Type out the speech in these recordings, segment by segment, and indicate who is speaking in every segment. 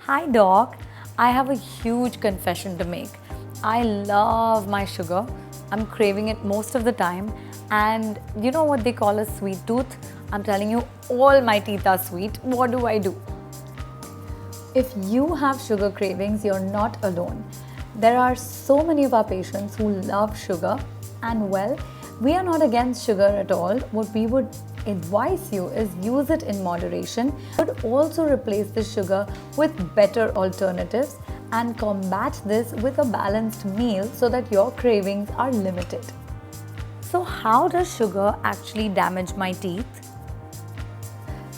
Speaker 1: Hi doc, I have a huge confession to make. I love my sugar. I'm craving it most of the time. And you know what they call a sweet tooth? I'm telling you, all my teeth are sweet. What do I do? If you have sugar cravings, you're not alone. There are so many of our patients who love sugar, and well, we are not against sugar at all. What we would advise you is use it in moderation, but also replace the sugar with better alternatives and combat this with a balanced meal so that your cravings are limited. So how does sugar actually damage my teeth?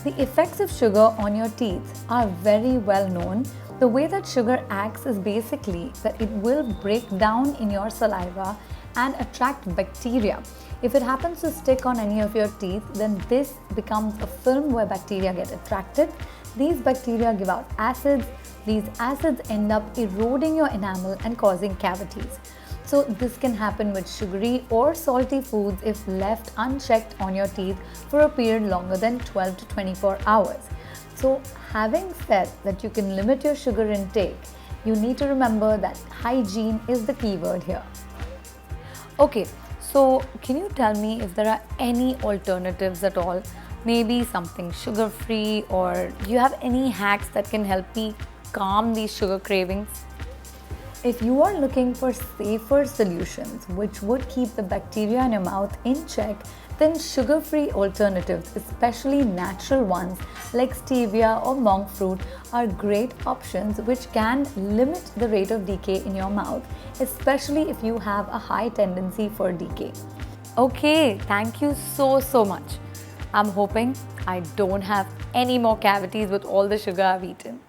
Speaker 1: The effects of sugar on your teeth are very well known. The way that sugar acts is basically that it will break down in your saliva and attract bacteria. If it happens to stick on any of your teeth, then this becomes a film where bacteria get attracted. These bacteria give out acids. These acids end up eroding your enamel and causing cavities. So this can happen with sugary or salty foods if left unchecked on your teeth for a period longer than 12 to 24 hours. So having said that you can limit your sugar intake, you need to remember that hygiene is the key word here. Okay, so can you tell me if there are any alternatives at all? Maybe something sugar-free, or do you have any hacks that can help me calm these sugar cravings? If you are looking for safer solutions which would keep the bacteria in your mouth in check, then sugar-free alternatives, especially natural ones like stevia or monk fruit, are great options which can limit the rate of decay in your mouth, especially if you have a high tendency for decay. Okay, thank you so much. I'm hoping I don't have any more cavities with all the sugar I've eaten.